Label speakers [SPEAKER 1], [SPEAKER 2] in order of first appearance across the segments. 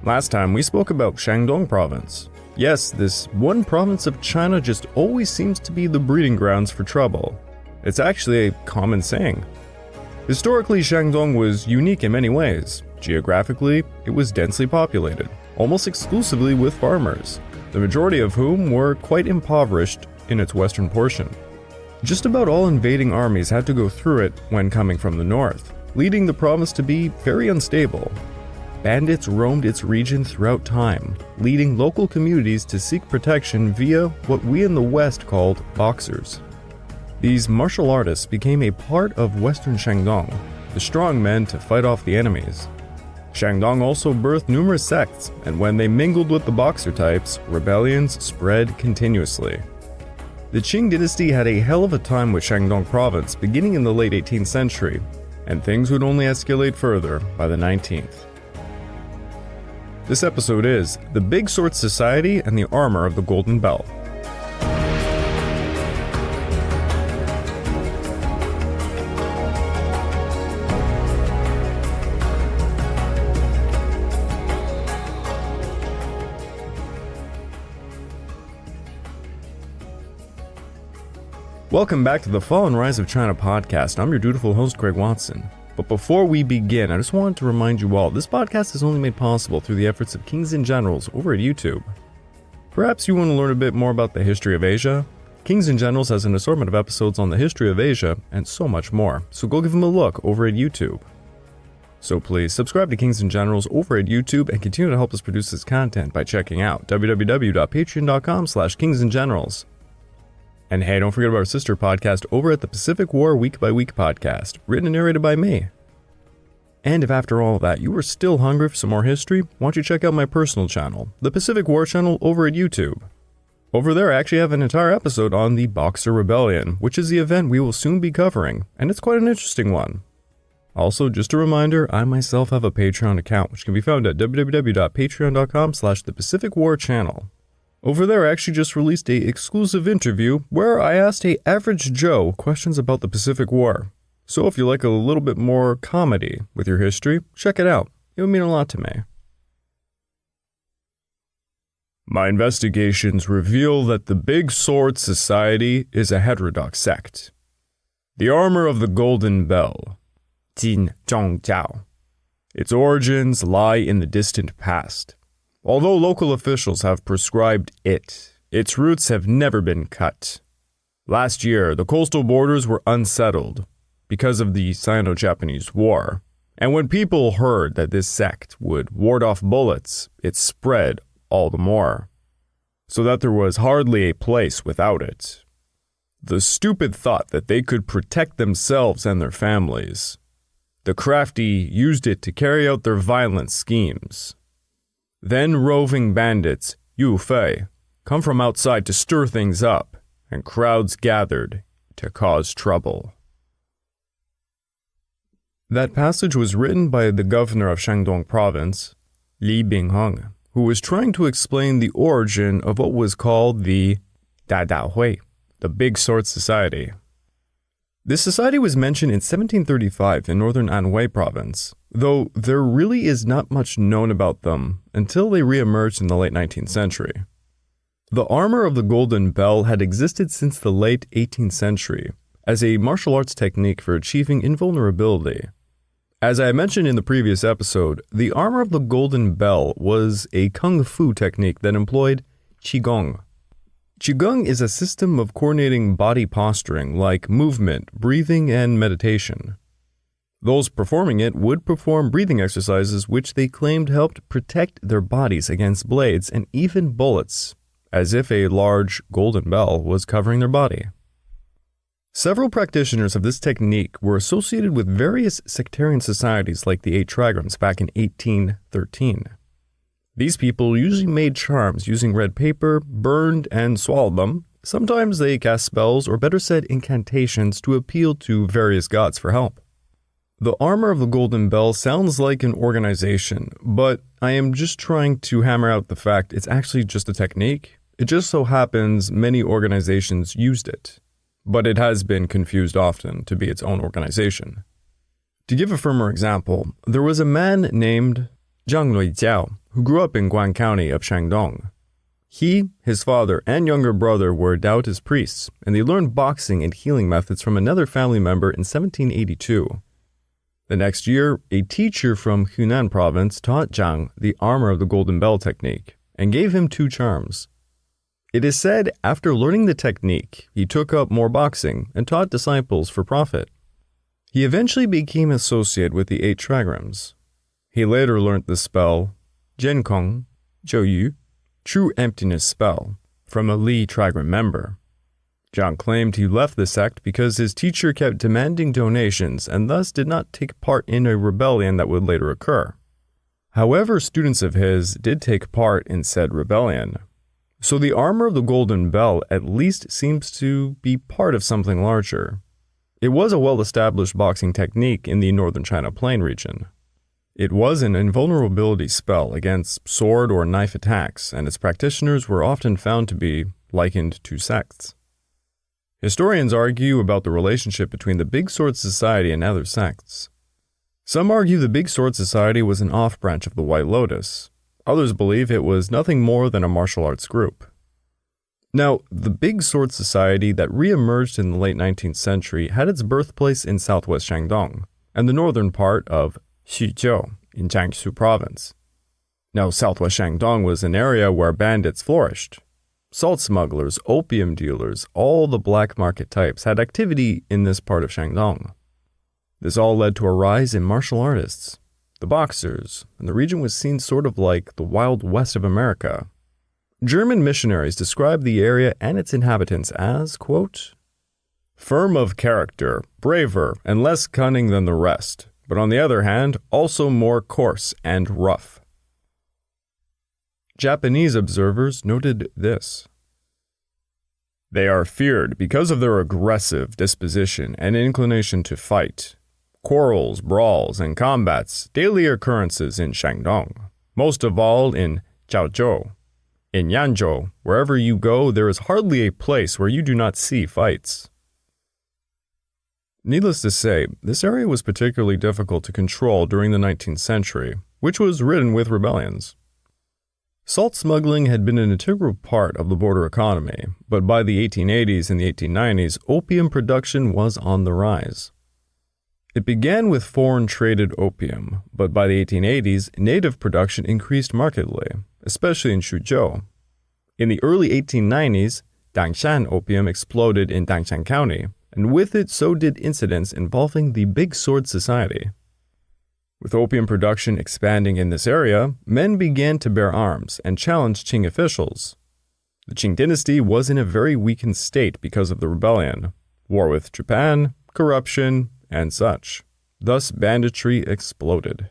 [SPEAKER 1] Last time we spoke about Shandong Province. Yes, this one province of China just always seems to be the breeding grounds for trouble. It's actually a common saying. Historically, Shandong was unique in many ways. Geographically, it was densely populated, almost exclusively with farmers, the majority of whom were quite impoverished in its western portion. Just about all invading armies had to go through it when coming from the north, leading the province to be very unstable. Bandits roamed its region throughout time, leading local communities to seek protection via what we in the West called boxers. These martial artists became a part of Western Shandong, the strong men to fight off the enemies. Shandong also birthed numerous sects, and when they mingled with the boxer types, rebellions spread continuously. The Ching dynasty had a hell of a time with Shandong Province beginning in the late 18th century, and things would only escalate further by the 19th. This episode is The Big Sword Society and the Armor of the Golden Bell. Welcome back to the Fall and Rise of China podcast. I'm your dutiful host, Craig Watson. But before we begin, I just wanted to remind you all, this podcast is only made possible through the efforts of Kings and Generals over at YouTube. Perhaps you want to learn a bit more about the history of Asia? Kings and Generals has an assortment of episodes on the history of Asia and so much more, so go give them a look over at YouTube. So please subscribe to Kings and Generals over at YouTube and continue to help us produce this content by checking out www.patreon.com/kingsandgenerals. And hey, don't forget about our sister podcast over at the Pacific War Week by Week podcast, written and narrated by me. And if after all of that you are still hungry for some more history, why don't you check out my personal channel, the Pacific War channel over at YouTube. Over there I actually have an entire episode on the Boxer Rebellion, which is the event we will soon be covering, and it's quite an interesting one. Also, just a reminder, I myself have a Patreon account, which can be found at www.patreon.com/thepacificwarchannel. Over there, I actually just released a exclusive interview where I asked a average Joe questions about the Pacific War. So if you like a little bit more comedy with your history, check it out. It would mean a lot to me. My investigations reveal that the Big Sword Society is a heterodox sect. The Armor of the Golden Bell, Jin Zhong Jiao. Its origins lie in the distant past. Although local officials have prescribed its roots have never been cut. Last year, the coastal borders were unsettled because of the Sino-Japanese War, and when people heard that this sect would ward off bullets, it spread all the more, so that there was hardly a place without it. The stupid thought that they could protect themselves and their families. The crafty used it to carry out their violent schemes. Then roving bandits, Yu Fei, come from outside to stir things up, and crowds gathered to cause trouble. That passage was written by the governor of Shandong Province, Li Bingheng, who was trying to explain the origin of what was called the Hui, the Big Sword Society. This society was mentioned in 1735 in northern Anhui Province, though there really is not much known about them until they re-emerged in the late 19th century. The Armor of the Golden Bell had existed since the late 18th century as a martial arts technique for achieving invulnerability. As I mentioned in the previous episode, the Armor of the Golden Bell was a kung fu technique that employed Qigong. Qigong is a system of coordinating body posturing like movement, breathing, and meditation. Those performing it would perform breathing exercises which they claimed helped protect their bodies against blades and even bullets, as if a large golden bell was covering their body. Several practitioners of this technique were associated with various sectarian societies like the Eight Trigrams back in 1813. These people usually made charms using red paper, burned and swallowed them. Sometimes they cast spells, or better said, incantations, to appeal to various gods for help. The Armor of the Golden Bell sounds like an organization, but I am just trying to hammer out the fact it's actually just a technique. It just so happens many organizations used it, but it has been confused often to be its own organization. To give a firmer example, there was a man named Zhang Luijiao, who grew up in Guan County of Shandong. He, his father, and younger brother were Taoist priests, and they learned boxing and healing methods from another family member in 1782. The next year, a teacher from Hunan Province taught Zhang the armor of the Golden Bell technique and gave him 2 charms. It is said after learning the technique, he took up more boxing and taught disciples for profit. He eventually became associated with the 8 trigrams. He later learned the spell Jiankong, Zhouyu, True Emptiness Spell, from a Li trigram member. Zhang claimed he left the sect because his teacher kept demanding donations and thus did not take part in a rebellion that would later occur. However, students of his did take part in said rebellion. So the armor of the Golden Bell at least seems to be part of something larger. It was a well-established boxing technique in the northern China Plain region. It was an invulnerability spell against sword or knife attacks, and its practitioners were often found to be likened to sects. Historians argue about the relationship between the Big Sword Society and other sects. Some argue the Big Sword Society was an off-branch of the White Lotus. Others believe it was nothing more than a martial arts group. Now, the Big Sword Society that re-emerged in the late 19th century had its birthplace in southwest Shandong and the northern part of Xuzhou in Jiangsu Province. Now, southwest Shandong was an area where bandits flourished. Salt smugglers, opium dealers, all the black market types had activity in this part of Shandong. This all led to a rise in martial artists, the boxers, and the region was seen sort of like the Wild West of America. German missionaries described the area and its inhabitants as, quote, firm of character, braver, and less cunning than the rest, but on the other hand, also more coarse and rough. Japanese observers noted this. They are feared because of their aggressive disposition and inclination to fight. Quarrels, brawls, and combats, daily occurrences in Shandong, most of all in Jiaozhou. In Yanzhou, wherever you go, there is hardly a place where you do not see fights. Needless to say, this area was particularly difficult to control during the 19th century, which was ridden with rebellions. Salt smuggling had been an integral part of the border economy, but by the 1880s and the 1890s, opium production was on the rise. It began with foreign-traded opium, but by the 1880s, native production increased markedly, especially in Suzhou. In the early 1890s, Dangshan opium exploded in Dangshan County, and with it so did incidents involving the Big Sword Society. With opium production expanding in this area, men began to bear arms and challenge Qing officials. The Qing dynasty was in a very weakened state because of the rebellion, war with Japan, corruption, and such. Thus, banditry exploded.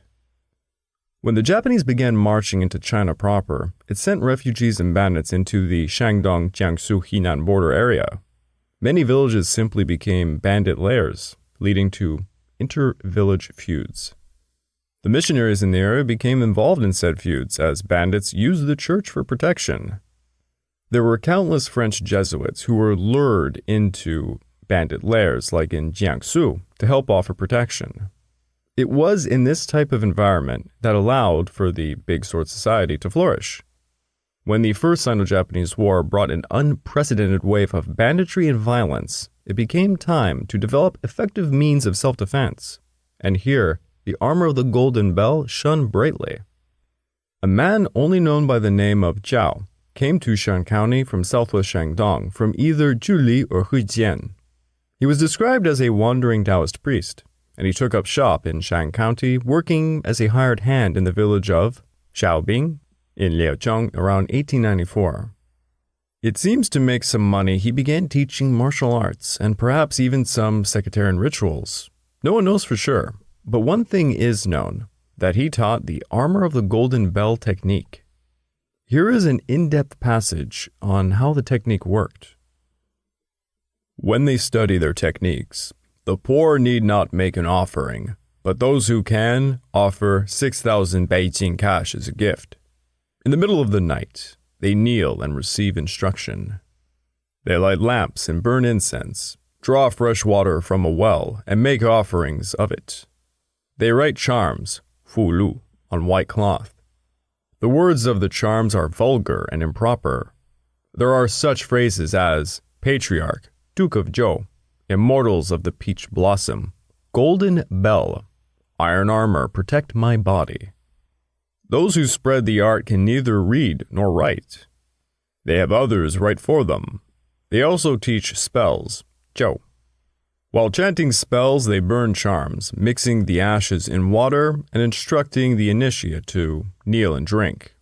[SPEAKER 1] When the Japanese began marching into China proper, it sent refugees and bandits into the Shandong-Jiangsu-Henan border area. Many villages simply became bandit lairs, leading to inter-village feuds. The missionaries in the area became involved in said feuds as bandits used the church for protection. There were countless French Jesuits who were lured into bandit lairs like in Jiangsu to help offer protection. It was in this type of environment that allowed for the Big Sword Society to flourish. When the First Sino-Japanese War brought an unprecedented wave of banditry and violence, it became time to develop effective means of self-defense. And here, the armor of the Golden Bell shone brightly. A man only known by the name of Zhao came to Shan County from southwest Shandong from either Zhuli or Huijian. He was described as a wandering Taoist priest, and he took up shop in Shan County, working as a hired hand in the village of Xiaobing in Liaozhong around 1894. It seems to make some money he began teaching martial arts and perhaps even some sectarian rituals. No one knows for sure, but one thing is known, that he taught the armor of the Golden Bell technique. Here is an in-depth passage on how the technique worked. When they study their techniques, the poor need not make an offering, but those who can offer 6,000 Beijing cash as a gift. In the middle of the night, they kneel and receive instruction. They light lamps and burn incense, draw fresh water from a well, and make offerings of it. They write charms, fu lu, on white cloth. The words of the charms are vulgar and improper. There are such phrases as Patriarch, Duke of Zhou, Immortals of the Peach Blossom, Golden Bell, Iron Armor, Protect My Body. Those who spread the art can neither read nor write. They have others write for them. They also teach spells, Zhou. While chanting spells, they burn charms, mixing the ashes in water and instructing the initiate to kneel and drink.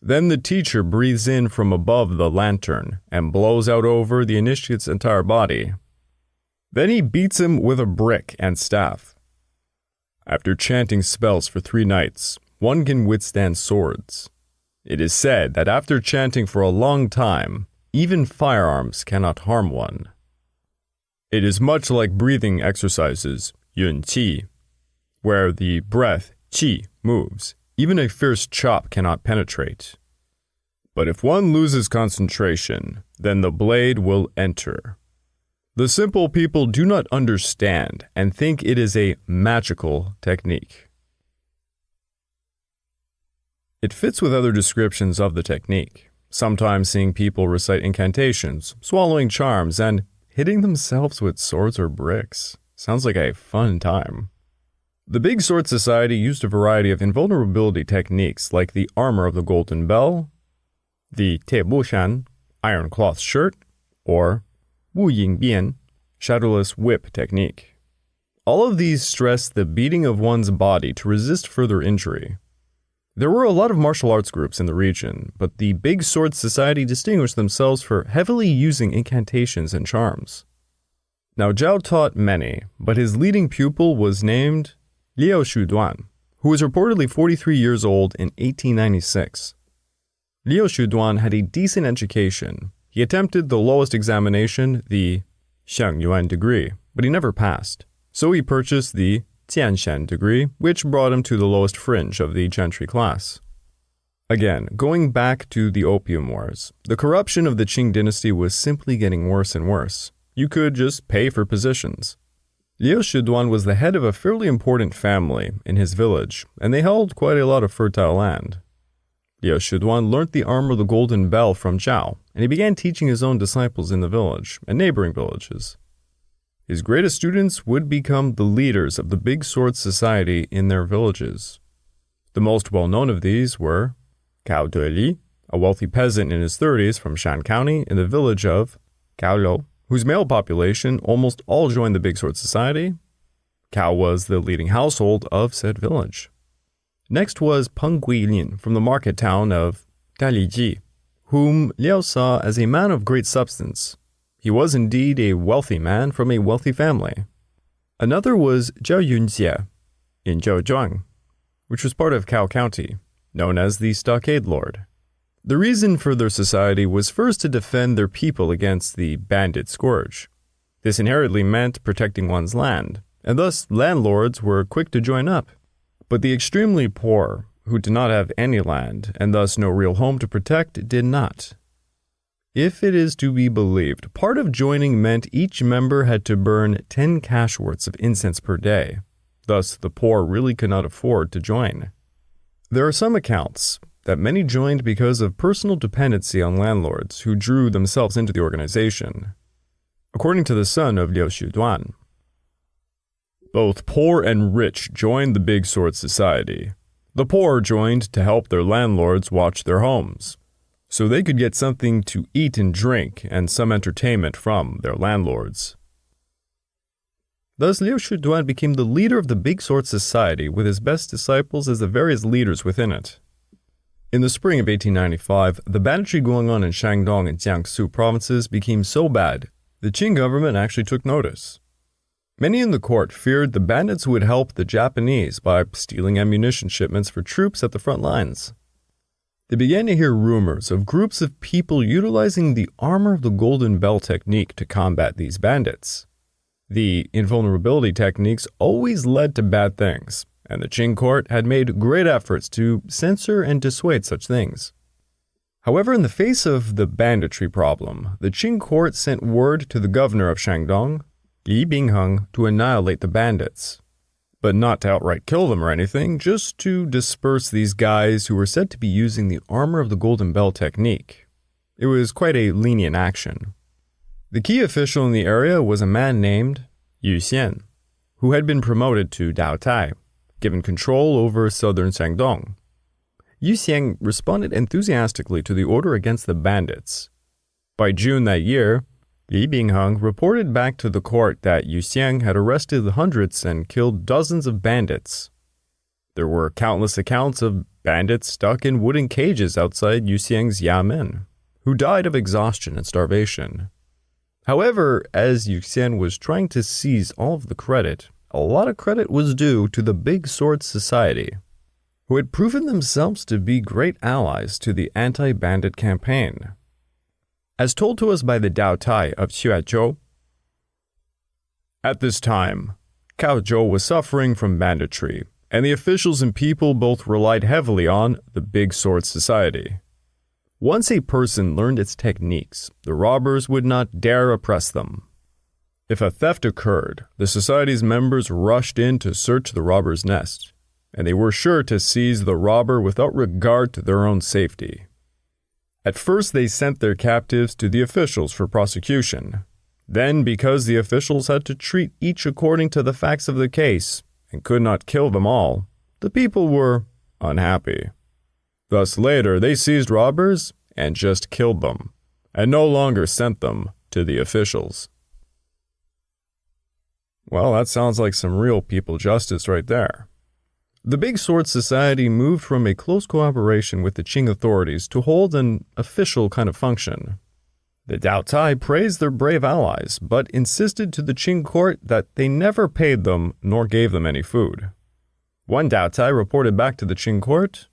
[SPEAKER 1] Then the teacher breathes in from above the lantern and blows out over the initiate's entire body. Then he beats him with a brick and staff. After chanting spells for 3 nights, one can withstand swords. It is said that after chanting for a long time, even firearms cannot harm one. It is much like breathing exercises, yun qi, where the breath, qi, moves. Even a fierce chop cannot penetrate. But if one loses concentration, then the blade will enter. The simple people do not understand and think it is a magical technique. It fits with other descriptions of the technique, sometimes seeing people recite incantations, swallowing charms, and hitting themselves with swords or bricks. Sounds like a fun time. The Big Sword Society used a variety of invulnerability techniques like the armor of the Golden Bell, the Te Bushan, iron cloth shirt, or Wu Ying Bian, shadowless whip technique. All of these stress the beating of one's body to resist further injury. There were a lot of martial arts groups in the region, but the Big Sword Society distinguished themselves for heavily using incantations and charms. Now Zhao taught many, but his leading pupil was named Liao Shuduan, who was reportedly 43 years old in 1896. Liao Shuduan had a decent education. He attempted the lowest examination, the Xiangyuan degree, but he never passed. So he purchased the Tianshan degree, which brought him to the lowest fringe of the gentry class. Again, going back to the opium wars, the corruption of the Ching dynasty was simply getting worse and worse. You could just pay for positions. Liao Shuduan was the head of a fairly important family in his village, and they held quite a lot of fertile land. Liao Shuduan learnt the armor of the Golden Bell from Zhao, and he began teaching his own disciples in the village and neighboring villages. His greatest students would become the leaders of the Big Sword Society in their villages. The most well-known of these were Cao Deli, a wealthy peasant in his 30s from Shan County in the village of Caolo, whose male population almost all joined the Big Sword Society. Cao was the leading household of said village. Next was Peng Guilin from the market town of Daliji, whom Liao saw as a man of great substance. He was indeed a wealthy man from a wealthy family. Another was Zhao Yunjie in Zhouzhuang, which was part of Cao County, known as the Stockade Lord. The reason for their society was first to defend their people against the bandit scourge. This inherently meant protecting one's land, and thus landlords were quick to join up. But the extremely poor, who did not have any land and thus no real home to protect, did not. If it is to be believed, part of joining meant each member had to burn 10 cash worths of incense per day. Thus, the poor really could not afford to join. There are some accounts that many joined because of personal dependency on landlords who drew themselves into the organization. According to the son of Liao Shuduan, both poor and rich joined the Big Sword Society. The poor joined to help their landlords watch their homes, so they could get something to eat and drink and some entertainment from their landlords. Thus, Liao Shuduan became the leader of the Big Sword Society with his best disciples as the various leaders within it. In the spring of 1895, the banditry going on in Shandong and Jiangsu provinces became so bad, the Qing government actually took notice. Many in the court feared the bandits would help the Japanese by stealing ammunition shipments for troops at the front lines. They began to hear rumors of groups of people utilizing the armor of the Golden Bell technique to combat these bandits. The invulnerability techniques always led to bad things, and the Qing court had made great efforts to censor and dissuade such things. However, in the face of the banditry problem, the Qing court sent word to the governor of Shandong, Li Bingheng, to annihilate the bandits. but not to outright kill them or anything, just to disperse these guys who were said to be using the armor of the Golden Bell technique. It was quite a lenient action. The key official in the area was a man named Yu Xian, who had been promoted to Dao Tai, given control over southern Shandong. Yu Xian responded enthusiastically to the order against the bandits. By June that year, Li Bingheng reported back to the court that Yu Xian had arrested hundreds and killed dozens of bandits. There were countless accounts of bandits stuck in wooden cages outside Yu Xian's yamen, who died of exhaustion and starvation. However, as Yu Xian was trying to seize all of the credit, a lot of credit was due to the Big Sword Society, who had proven themselves to be great allies to the anti-bandit campaign. As told to us by the Dao Tai of Xuezhou, at this time, Kaozhou was suffering from banditry, and the officials and people both relied heavily on the Big Sword Society. Once a person learned its techniques, the robbers would not dare oppress them. If a theft occurred, the society's members rushed in to search the robber's nest, and they were sure to seize the robber without regard to their own safety. At first, they sent their captives to the officials for prosecution. Then, because the officials had to treat each according to the facts of the case and could not kill them all, the people were unhappy. Thus later, they seized robbers and just killed them, and no longer sent them to the officials. Well, that sounds like some real people justice right there. The Big Sword Society moved from a close cooperation with the Ching authorities to hold an official kind of function. The Dao Tai praised their brave allies, but insisted to the Ching court that they never paid them nor gave them any food. One Dao Tai reported back to the Ching court,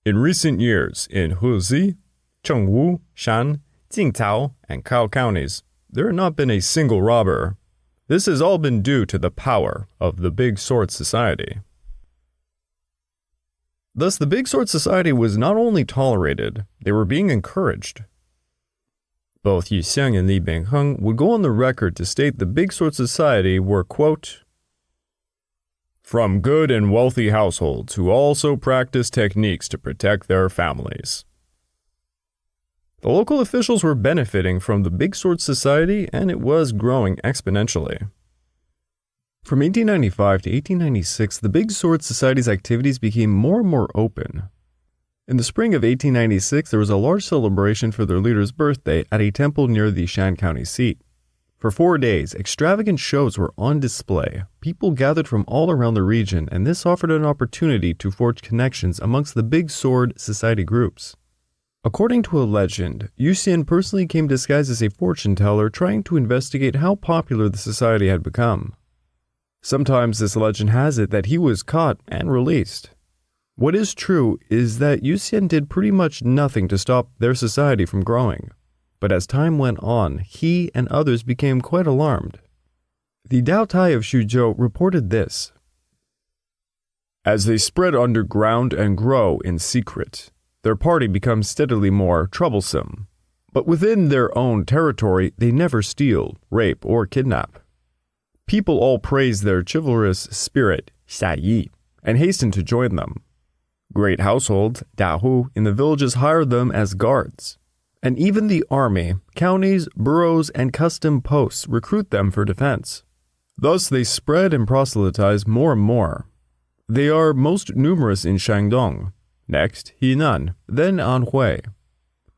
[SPEAKER 1] in recent years, in Huzi, Chengwu, Shan, Jingtao, and Kao counties, there had not been a single robber. This has all been due to the power of the Big Sword Society. Thus, the Big Sword Society was not only tolerated, they were being encouraged. Both Yu Xiang and Li Bingheng would go on the record to state the Big Sword Society were, quote, from good and wealthy households who also practice techniques to protect their families. The local officials were benefiting from the Big Sword Society, and it was growing exponentially. From 1895 to 1896, the Big Sword Society's activities became more and more open. In the spring of 1896, there was a large celebration for their leader's birthday at a temple near the Shan County seat. For 4 days, extravagant shows were on display. People gathered from all around the region, and this offered an opportunity to forge connections amongst the Big Sword Society groups. According to a legend, Yu Xian personally came disguised as a fortune teller trying to investigate how popular the society had become. Sometimes this legend has it that he was caught and released. What is true is that Yu Xian did pretty much nothing to stop their society from growing. But as time went on, he and others became quite alarmed. The Dao Tai of Xuzhou reported this. As they spread underground and grow in secret, their party becomes steadily more troublesome. But within their own territory, they never steal, rape, or kidnap. People all praise their chivalrous spirit, Xia, and hasten to join them. Great households, Dahu, in the villages hire them as guards. And even the army, counties, boroughs, and custom posts recruit them for defense. Thus they spread and proselytize more and more. They are most numerous in Shandong, next Henan, then Anhui.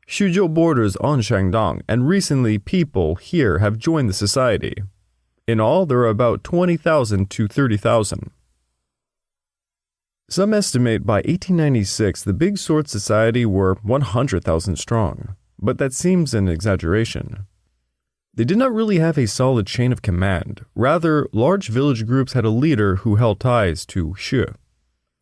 [SPEAKER 1] Xuzhou borders on Shandong, and recently people here have joined the society. In all, there are about 20,000 to 30,000. Some estimate by 1896 the Big Sword Society were 100,000 strong. But that seems an exaggeration. They did not really have a solid chain of command. Rather, large village groups had a leader who held ties to Shi.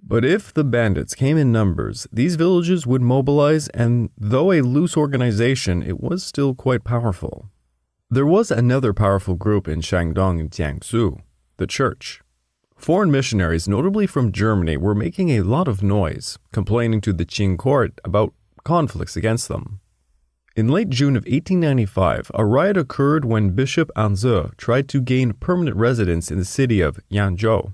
[SPEAKER 1] But if the bandits came in numbers, these villages would mobilize, and though a loose organization, it was still quite powerful. There was another powerful group in Shandong and Jiangsu, the Church. Foreign missionaries, notably from Germany, were making a lot of noise, complaining to the Qing court about conflicts against them. In late June of 1895, a riot occurred when Bishop Anze tried to gain permanent residence in the city of Yangzhou.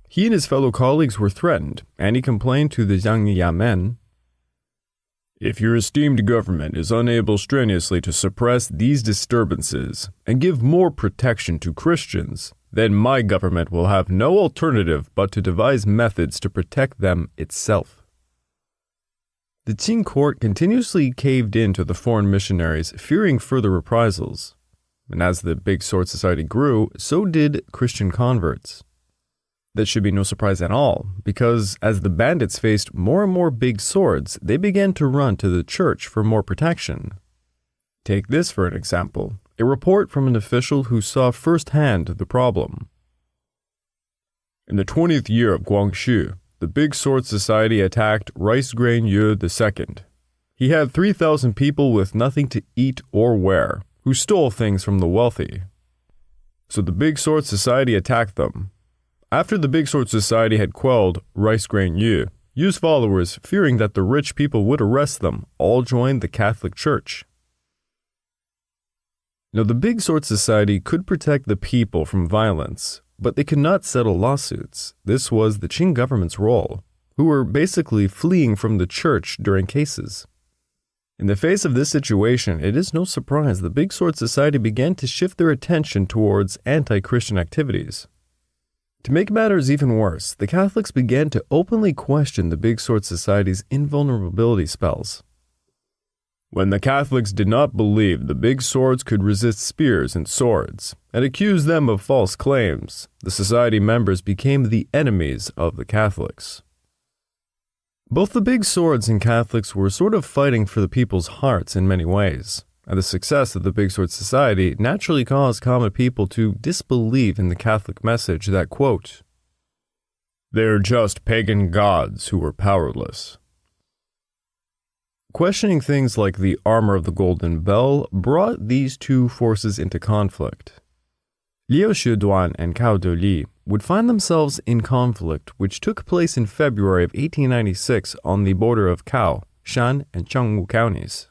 [SPEAKER 1] He and his fellow colleagues were threatened, and he complained to the Jiangya men, "If your esteemed government is unable strenuously to suppress these disturbances and give more protection to Christians, then my government will have no alternative but to devise methods to protect them itself." The Ching court continuously caved in to the foreign missionaries, fearing further reprisals. And as the Big Sword Society grew, so did Christian converts. That should be no surprise at all, because as the bandits faced more and more big swords, they began to run to the church for more protection. Take this for an example, a report from an official who saw firsthand the problem. In the 20th year of Guangxu, the Big Sword Society attacked Rice Grain Yu II. He had 3,000 people with nothing to eat or wear, who stole things from the wealthy. So the Big Sword Society attacked them. After the Big Sword Society had quelled Rice Grain Yu, Yu's followers, fearing that the rich people would arrest them, all joined the Catholic Church. Now, the Big Sword Society could protect the people from violence, but they could not settle lawsuits. This was the Qing government's role, who were basically fleeing from the church during cases. In the face of this situation, it is no surprise the Big Sword Society began to shift their attention towards anti-Christian activities. To make matters even worse, the Catholics began to openly question the Big Sword Society's invulnerability spells. When the Catholics did not believe the big swords could resist spears and swords, and accused them of false claims, the society members became the enemies of the Catholics. Both the big swords and Catholics were sort of fighting for the people's hearts in many ways, and the success of the Big Sword Society naturally caused common people to disbelieve in the Catholic message that, quote, "They're just pagan gods who were powerless." Questioning things like the armor of the Golden Bell brought these two forces into conflict. Liu Shiduan and Cao Doli would find themselves in conflict, which took place in February of 1896 on the border of Cao, Shan, and Chengwu counties.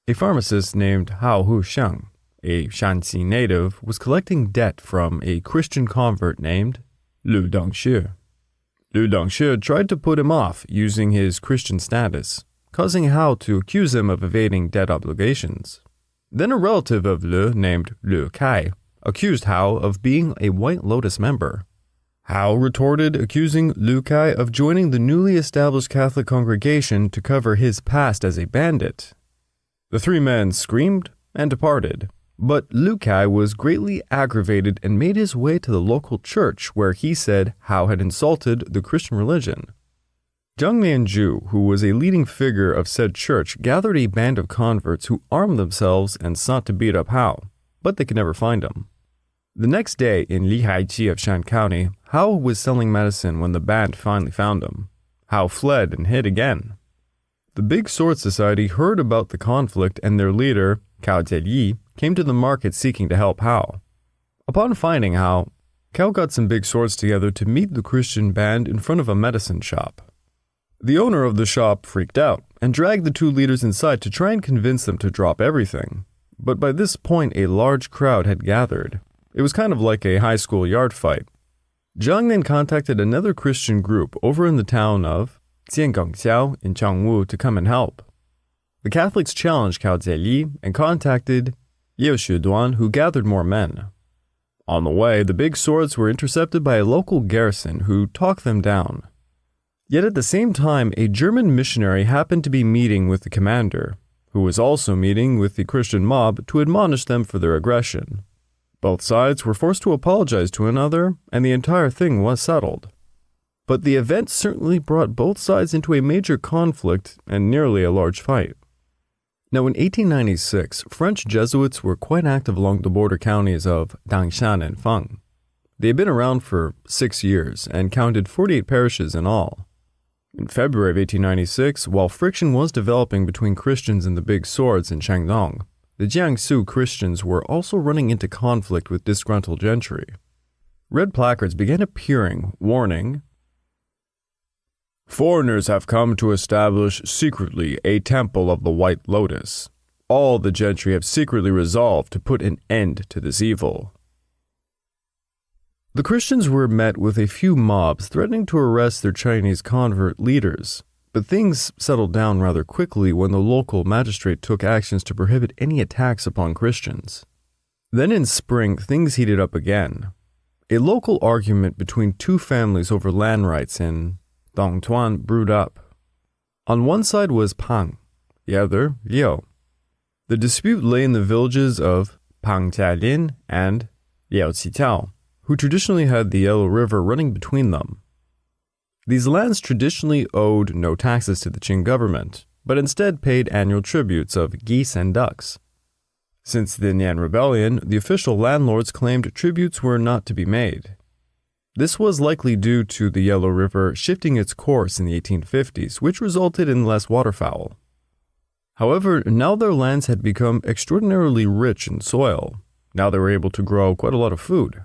[SPEAKER 1] A pharmacist named Hao Huxiang, a Shanxi native, was collecting debt from a Christian convert named Lu Dongshi. Lu Dongshi tried to put him off using his Christian status, causing Hao to accuse him of evading debt obligations. Then a relative of Lu named Lu Kai accused Hao of being a White Lotus member. Hao retorted, accusing Lu Kai of joining the newly established Catholic congregation to cover his past as a bandit. The three men screamed and departed, but Lu Kai was greatly aggravated and made his way to the local church where he said Hao had insulted the Christian religion. Zhang Lianzhu, who was a leading figure of said church, gathered a band of converts who armed themselves and sought to beat up Hao, but they could never find him. The next day, in Lihaiqi of Shan County, Hao was selling medicine when the band finally found him. Hao fled and hid again. The Big Sword Society heard about the conflict, and their leader, Cao Zheyi, came to the market seeking to help Hao. Upon finding Hao, Cao got some big swords together to meet the Christian band in front of a medicine shop. The owner of the shop freaked out and dragged the two leaders inside to try and convince them to drop everything. But by this point, a large crowd had gathered. It was kind of like a high school yard fight. Zhang then contacted another Christian group over in the town of Jiangangxiao in Changwu to come and help. The Catholics challenged Cao Zheyi and contacted Liu Shiduan, who gathered more men. On the way, the big swords were intercepted by a local garrison who talked them down. Yet at the same time, a German missionary happened to be meeting with the commander, who was also meeting with the Christian mob to admonish them for their aggression. Both sides were forced to apologize to another, and the entire thing was settled. But the event certainly brought both sides into a major conflict and nearly a large fight. Now in 1896, French Jesuits were quite active along the border counties of Dangshan and Feng. They had been around for 6 years and counted 48 parishes in all. In February of 1896, while friction was developing between Christians and the Big Swords in Shandong, the Jiangsu Christians were also running into conflict with disgruntled gentry. Red placards began appearing, warning, "Foreigners have come to establish secretly a temple of the White Lotus. all the gentry have secretly resolved to put an end to this evil. The Christians were met with a few mobs threatening to arrest their Chinese convert leaders, but things settled down rather quickly when the local magistrate took actions to prohibit any attacks upon Christians. Then in spring, things heated up again. A local argument between two families over land rights in Dongtuan brewed up. On one side was Pang, the other Liu. The dispute lay in the villages of Pang Jialin and Liao Qitao, who traditionally had the Yellow River running between them. These lands traditionally owed no taxes to the Ching government, but instead paid annual tributes of geese and ducks. Since the Nian Rebellion, the official landlords claimed tributes were not to be made. This was likely due to the Yellow River shifting its course in the 1850s, which resulted in less waterfowl. However, now their lands had become extraordinarily rich in soil. Now they were able to grow quite a lot of food.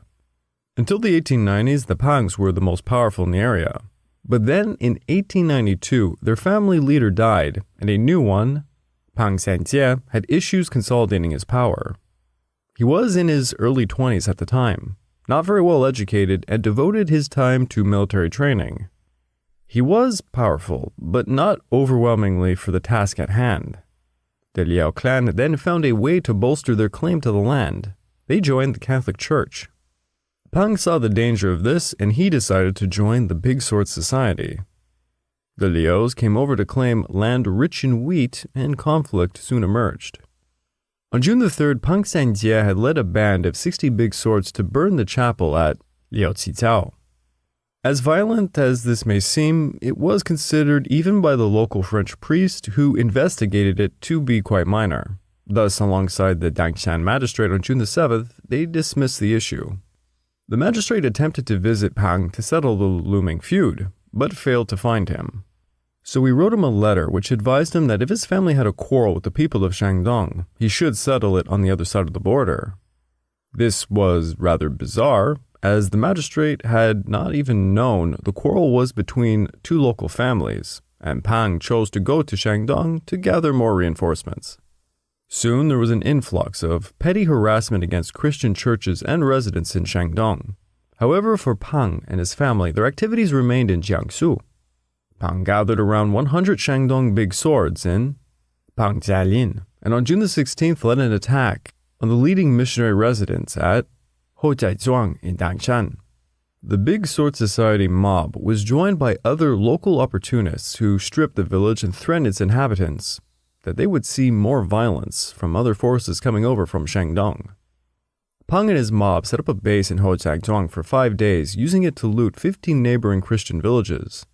[SPEAKER 1] Until the 1890s, the Pangs were the most powerful in the area. But then, in 1892, their family leader died, and a new one, Pang Sanjie, had issues consolidating his power. He was in his early 20s at the time, not very well educated, and devoted his time to military training. He was powerful, but not overwhelmingly for the task at hand. The Liao clan then found a way to bolster their claim to the land. They joined the Catholic Church. Pang saw the danger of this, and he decided to join the Big Sword Society. The Liaos came over to claim land rich in wheat, and conflict soon emerged. On June the 3rd, Pang Sanjie had led a band of 60 big swords to burn the chapel at Liao Qitao. As violent as this may seem, it was considered even by the local French priest who investigated it to be quite minor. Thus, alongside the Dangshan magistrate on June the 7th, they dismissed the issue. The magistrate attempted to visit Pang to settle the looming feud, but failed to find him. So he wrote him a letter which advised him that if his family had a quarrel with the people of Shandong, he should settle it on the other side of the border. This was rather bizarre, as the magistrate had not even known the quarrel was between two local families, and Pang chose to go to Shandong to gather more reinforcements. Soon there was an influx of petty harassment against Christian churches and residents in Shandong. However, for Pang and his family, their activities remained in Jiangsu. Pang gathered around 100 Shandong big swords in Pang Jialin, and on June the 16th led an attack on the leading missionary residence at Hozhaizhuang in Dangshan. The Big Sword Society mob was joined by other local opportunists who stripped the village and threatened its inhabitants that they would see more violence from other forces coming over from Shandong. Pang and his mob set up a base in Hozhaizhuang for 5 days, using it to loot 15 neighboring Christian villages.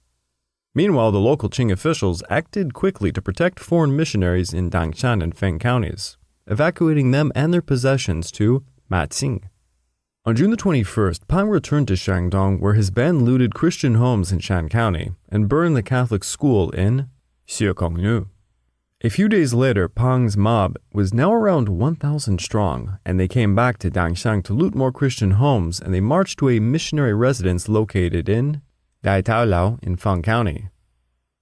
[SPEAKER 1] Meanwhile, the local Ching officials acted quickly to protect foreign missionaries in Dangshan and Feng counties, evacuating them and their possessions to Ching. On June the 21st, Pang returned to Shandong, where his band looted Christian homes in Shan County and burned the Catholic school in Xiekongnü. A few days later, Pang's mob was now around 1,000 strong, and they came back to Dangshan to loot more Christian homes, and they marched to a missionary residence located in Daitaolao in Feng County.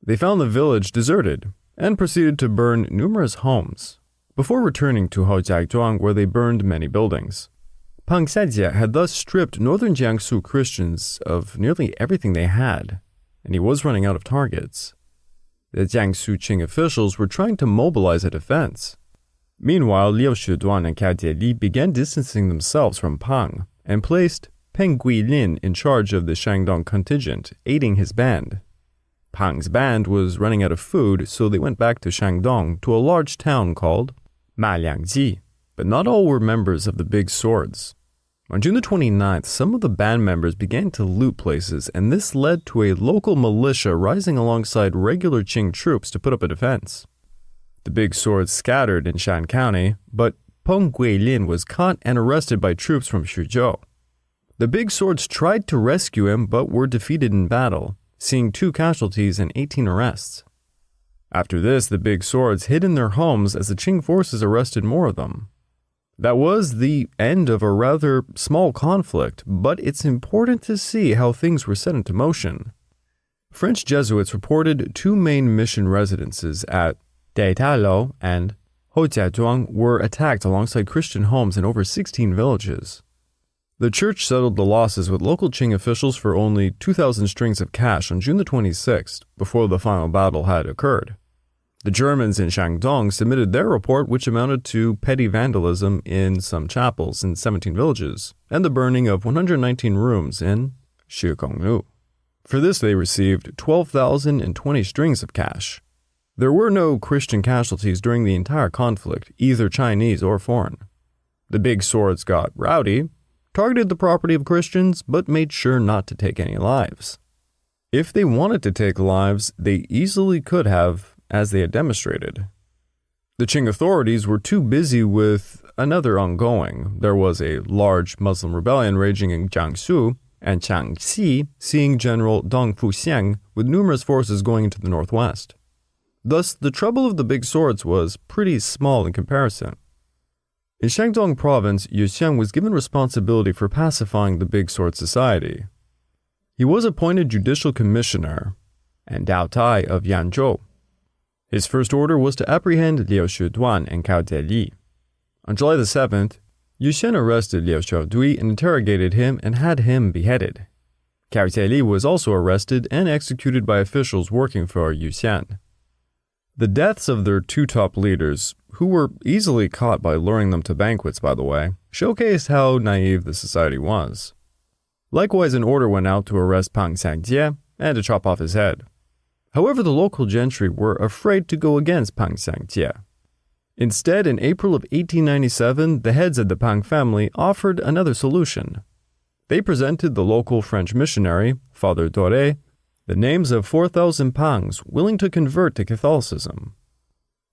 [SPEAKER 1] They found the village deserted and proceeded to burn numerous homes, before returning to Hozhaizhuang, where they burned many buildings. Pang Sanjie had thus stripped northern Jiangsu Christians of nearly everything they had, and he was running out of targets. The Jiangsu Qing officials were trying to mobilize a defense. Meanwhile, Liu Shiduan and Kajie Li began distancing themselves from Pang and placed Peng Guilin in charge of the Shandong contingent, aiding his band. Pang's band was running out of food, so they went back to Shandong to a large town called Maliangji, but not all were members of the Big Swords. On June the 29th, some of the band members began to loot places, and this led to a local militia rising alongside regular Qing troops to put up a defense. The Big Swords scattered in Shan County, but Peng Guilin was caught and arrested by troops from Xuzhou. The Big Swords tried to rescue him, but were defeated in battle, seeing 2 casualties and 18 arrests. After this, the Big Swords hid in their homes as the Qing forces arrested more of them. That was the end of a rather small conflict, but it's important to see how things were set into motion. French Jesuits reported 2 main mission residences at Daitaolao and hotbed were attacked alongside Christian homes in over 16 villages. The church settled the losses with local Ching officials for only 2,000 strings of cash on June the 26th, before the final battle had occurred. The Germans in Shandong submitted their report, which amounted to petty vandalism in some chapels in 17 villages, and the burning of 119 rooms in Shigongnu. For this they received 12,020 strings of cash. There were no Christian casualties during the entire conflict, either Chinese or foreign. The big swords got rowdy, targeted the property of Christians, but made sure not to take any lives. If they wanted to take lives, they easily could have, as they had demonstrated. The Qing authorities were too busy with another ongoing. There was a large Muslim rebellion raging in Jiangsu, and Jiangxi seeing General Dong Fuxiang with numerous forces going into the northwest. Thus, the trouble of the big swords was pretty small in comparison. In Shandong Province, Yu Xiang was given responsibility for pacifying the Big Sword Society. He was appointed judicial commissioner and Dao Tai of Yanzhou. His first order was to apprehend Liu Shuduan and Cao Zeli. On July the 7th, Yu Xiang arrested Liu Xiaodui and interrogated him and had him beheaded. Cao Zeli was also arrested and executed by officials working for Yu Xiang. The deaths of their two top leaders, who were easily caught by luring them to banquets, by the way, showcased how naive the society was. Likewise, an order went out to arrest Pang Xiangjie and to chop off his head. However, the local gentry were afraid to go against Pang Xiangjie. Instead, in April of 1897, the heads of the Pang family offered another solution. They presented the local French missionary, Father Dore, the names of 4,000 Pangs willing to convert to Catholicism.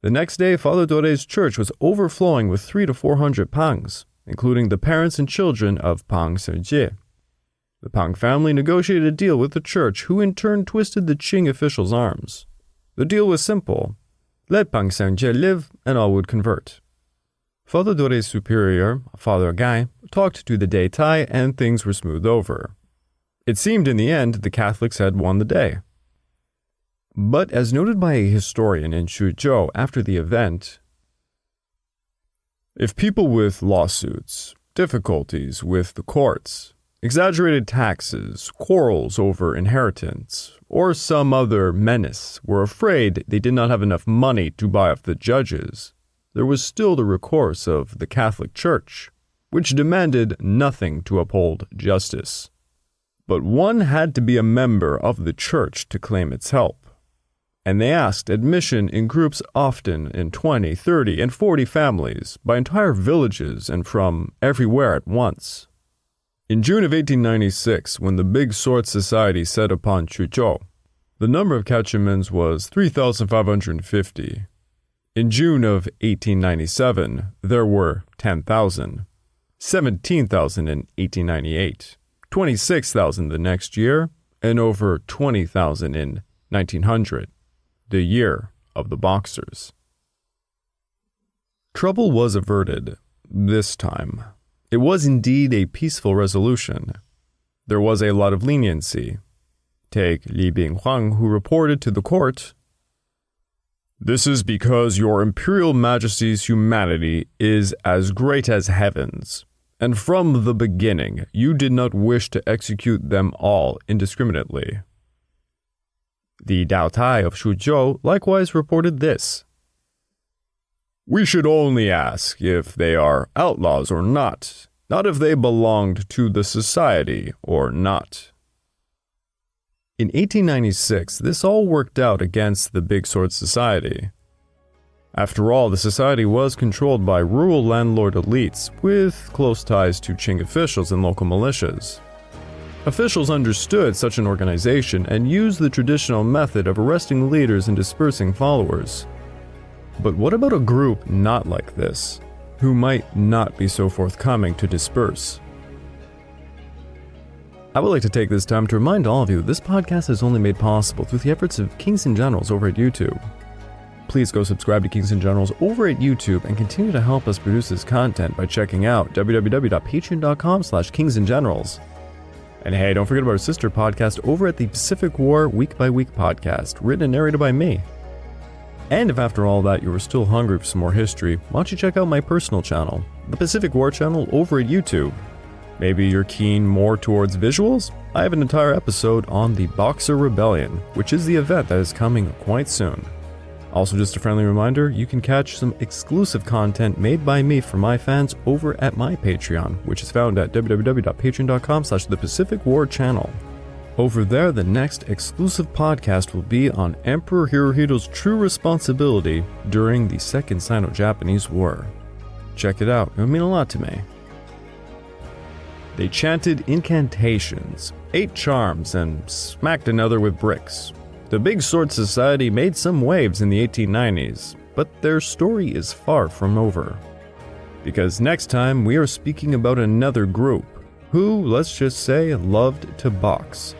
[SPEAKER 1] The next day, Father Dore's church was overflowing with 300 to 400 Pangs, including the parents and children of Pang Xiangjie. The Pang family negotiated a deal with the church, who in turn twisted the Qing officials' arms. The deal was simple. Let Pang Xiangjie live and all would convert. Father Dore's superior, Father Gai, talked to the Dai Tai and things were smoothed over. It seemed in the end the Catholics had won the day. But as noted by a historian in Suzhou after the event, if people with lawsuits, difficulties with the courts, exaggerated taxes, quarrels over inheritance, or some other menace were afraid they did not have enough money to buy off the judges, there was still the recourse of the Catholic Church, which demanded nothing to uphold justice. But one had to be a member of the church to claim its help, and they asked admission in groups often in 20, 30, and 40 families, by entire villages and from everywhere at once. In June of 1896, when the Big Sword Society set upon Chuzhou, the number of catechumens was 3,550. In June of 1897, there were 10,000, 17,000 in 1898, 26,000 the next year, and over 20,000 in 1900, the year of the Boxers. Trouble was averted, this time. It was indeed a peaceful resolution. There was a lot of leniency. Take Li Binghuang, who reported to the court, "This is because your Imperial Majesty's humanity is as great as heaven's, and from the beginning you did not wish to execute them all indiscriminately." The Dao Tai of Suzhou likewise reported this, "We should only ask if they are outlaws or not if they belonged to the society or not." In 1896, this all worked out against the Big Sword Society. After all, the society was controlled by rural landlord elites with close ties to Qing officials and local militias. Officials understood such an organization and used the traditional method of arresting leaders and dispersing followers. But what about a group not like this, who might not be so forthcoming to disperse? I would like to take this time to remind all of you that this podcast is only made possible through the efforts of Kings and Generals over at YouTube. Please go subscribe to Kings and Generals over at YouTube and continue to help us produce this content by checking out www.patreon.com/kingsandgenerals. And hey, don't forget about our sister podcast over at the Pacific War Week by Week podcast, written and narrated by me. And if after all that you are still hungry for some more history, why don't you check out my personal channel, the Pacific War channel over at YouTube. Maybe you're keen more towards visuals? I have an entire episode on the Boxer Rebellion, which is the event that is coming quite soon. Also, just a friendly reminder, you can catch some exclusive content made by me for my fans over at my Patreon, which is found at www.patreon.com/thepacificwarchannel. Over there, the next exclusive podcast will be on Emperor Hirohito's true responsibility during the Second Sino-Japanese War. Check it out, it would mean a lot to me. They chanted incantations, ate charms, and smacked another with bricks. The Big Sword Society made some waves in the 1890s, but their story is far from over. Because next time we are speaking about another group who, let's just say, loved to box.